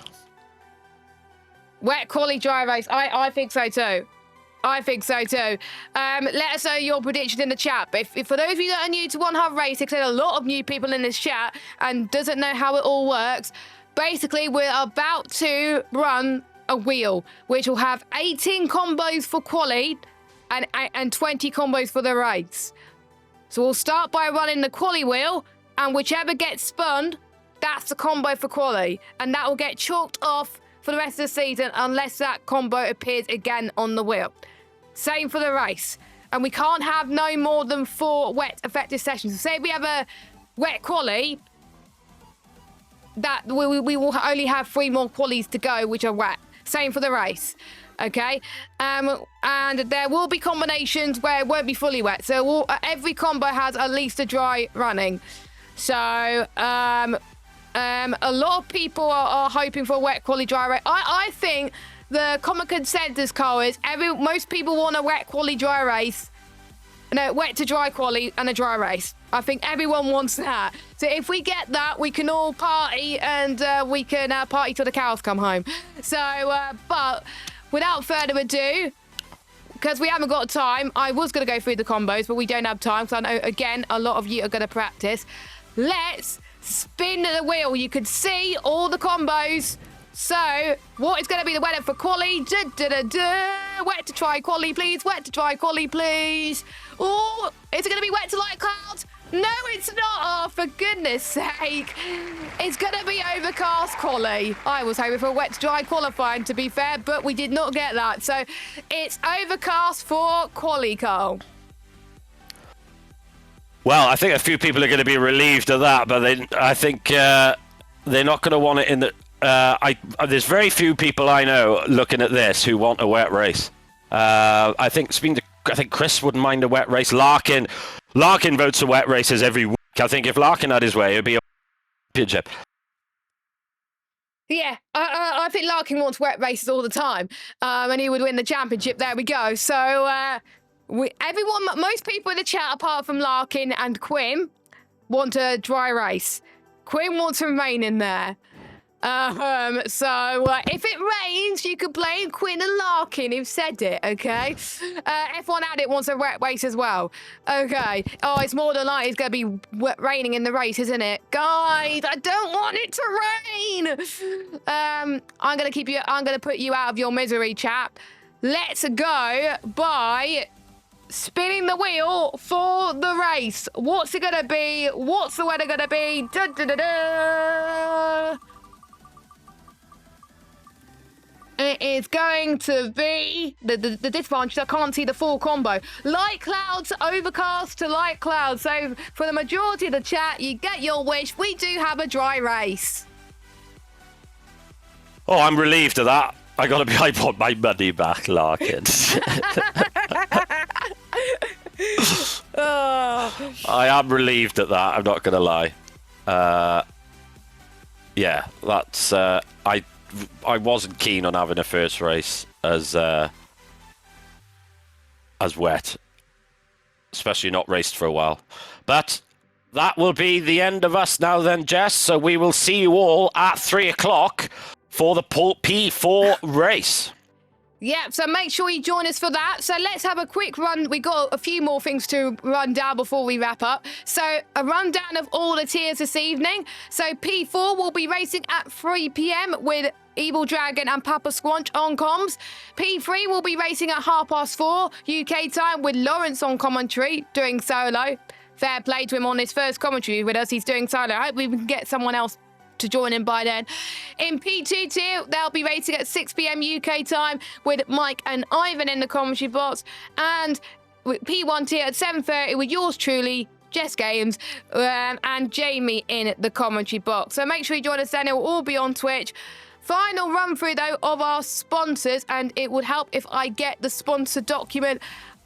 Wet quali dry race. I think so too. Let us know your prediction in the chat. But if for those of you that are new to One Hub Racing, there's a lot of new people in this chat and doesn't know how it all works. Basically, we're about to run a wheel, which will have 18 combos for quali and 20 combos for the race. So we'll start by running the quali wheel, and whichever gets spun, that's the combo for quali, and that will get chalked off for the rest of the season unless that combo appears again on the wheel. Same for the race. And we can't have no more than 4 wet effective sessions. So say if we have a wet quali, that we will only have 3 more qualies to go, which are wet. Same for the race. Okay? And there will be combinations where it won't be fully wet. So every combo has at least a dry running. So, a lot of people are hoping for a wet quali dry race. I think the common consensus, Cole, is most people want a wet quali dry race. No, wet to dry quali and a dry race. I think everyone wants that. So if we get that, we can all party and we can party till the cows come home. So, but without further ado, because we haven't got time, I was going to go through the combos, but we don't have time because I know, again, a lot of you are going to practice. Let's spin the wheel. You can see all the combos. So, what is going to be the weather for quali? Wet to try quali, please. Wet to try quali, please. Oh, is it going to be wet to light clouds? No, it's not. Oh, for goodness sake. It's going to be overcast quali. I was hoping for a wet to dry qualifying, to be fair, but we did not get that. So, it's overcast for quali, Carl. Well, I think a few people are going to be relieved of that, but I think they're not going to want it in the... there's very few people I know looking at this who want a wet race. I think Chris wouldn't mind a wet race. Larkin votes for wet races every week. I think if Larkin had his way, it'd be a championship. Yeah, I think Larkin wants wet races all the time, and he would win the championship. There we go. So most people in the chat, apart from Larkin and Quinn, want a dry race. Quinn wants to remain in there. So if it rains, you can blame Quinn and Larkin who said it, okay? F1 Addict wants a wet race as well. Okay. Oh, it's more than likely it's going to be raining in the race, isn't it? Guys, I don't want it to rain. I'm going to put you out of your misery, chap. Let's go by spinning the wheel for the race. What's it gonna be? What's the weather gonna be? Da, da, da, da. It is going to be the disadvantage. I can't see the full combo. Light clouds, overcast to light clouds. So for the majority of the chat, you get your wish. We do have a dry race. Oh, I'm relieved of that. I want my money back, Larkin. Oh. I am relieved at that. I'm not going to lie. Yeah, that's I wasn't keen on having a first race as wet, especially not raced for a while. But that will be the end of us now then, Jess. So we will see you all at 3 o'clock for the P4 race. Yeah, so make sure you join us for that. So let's have a quick run. We got a few more things to run down before we wrap up. So a rundown of all the tiers this evening. So P4 will be racing at 3 p.m. with Evil Dragon and Papa Squanch on comms. P3 will be racing at 4:30 UK time with Lawrence on commentary doing solo. Fair play to him on his first commentary with us. He's doing solo. I hope we can get someone else to join in by then. In P2 tier, they'll be racing at 6 p.m. UK time with Mike and Ivan in the commentary box, and with P1 tier at 7:30 with yours truly, Jess Games, and Jamie in the commentary box. So make sure you join us then. It will all be on Twitch. Final run through though of our sponsors, and it would help if I get the sponsor document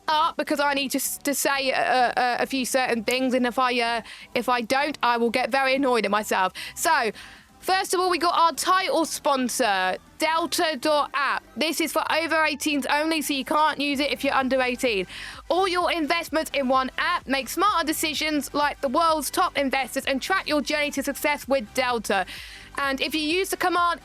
up because I need to say a few certain things, and if I don't, I will get very annoyed at myself. So first of all, we got our title sponsor, Delta.app. This is for over 18s only, so you can't use it if you're under 18. All your investments in one app. Make smarter decisions like the world's top investors and track your journey to success with Delta. And if you use the command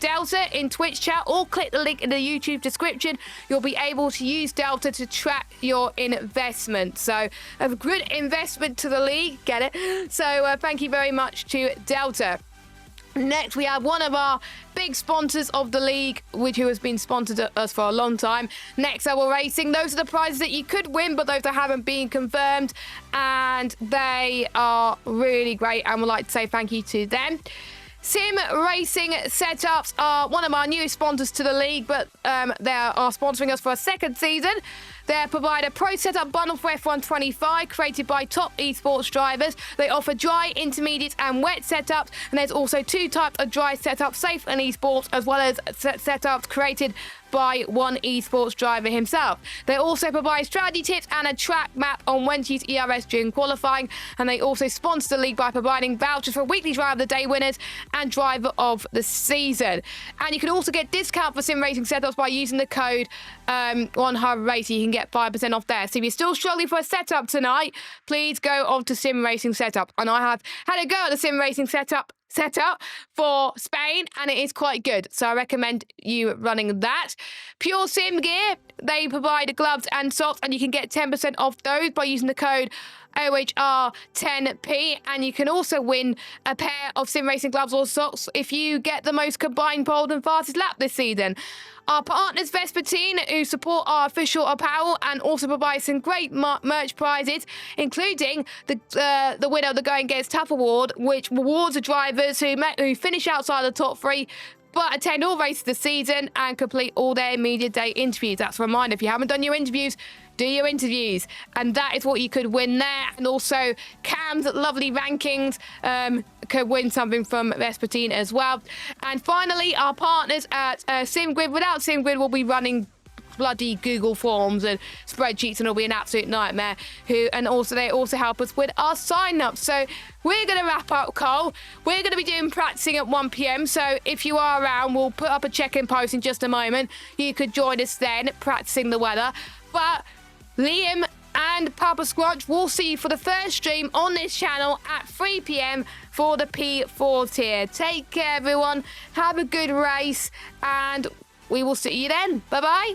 !Delta in Twitch chat or click the link in the YouTube description, you'll be able to use Delta to track your investment. So a good investment to the league, get it? So thank you very much to Delta. Next, we have one of our big sponsors of the league, who has been sponsored us for a long time, Next Level Racing. Those are the prizes that you could win, but those that haven't been confirmed, and they are really great, and we'd like to say thank you to them. Sim Racing Setups are one of our newest sponsors to the league, but they are sponsoring us for a second season. They provide a pro setup bundle for F1 25 created by top esports drivers. They offer dry, intermediate and wet setups, and there's also 2 types of dry setups, safe and esports, as well as setups created by one esports driver himself. They also provide strategy tips and a track map on when to use ERS during qualifying, and they also sponsor the league by providing vouchers for weekly driver of the day winners and driver of the season. And you can also get discount for sim racing setups by using the code OneHub you can get 5% off there. So if you're still struggling for a setup tonight, please go on to Sim Racing Setup. And I have had a go at the Sim Racing Setup for Spain, and it is quite good, so I recommend you running that. Pure Sim Gear, they provide gloves and socks, and you can get 10% off those by using the code OHR10P, and you can also win a pair of sim racing gloves or socks if you get the most combined pole and fastest lap this season. Our partners Vespertine, who support our official apparel and also provide some great merch prizes, including the winner of the Going Gets Tough Award, which rewards the drivers who finish outside the top 3 but attend all races this season and complete all their media day interviews. That's a reminder, if you haven't done your interviews, do your interviews, and that is what you could win there. And also Cam's lovely rankings could win something from Vespertine as well. And finally, our partners at SimGrid. Without SimGrid, we'll be running bloody Google Forms and spreadsheets, and it'll be an absolute nightmare. They also help us with our sign-ups. So we're going to wrap up, Cole. We're going to be doing practicing at 1 p.m. So if you are around, we'll put up a check-in post in just a moment. You could join us then, practicing the weather. But Liam and Papa Squanch will see you for the first stream on this channel at 3 p.m. for the P4 tier. Take care, everyone. Have a good race, and we will see you then. Bye-bye.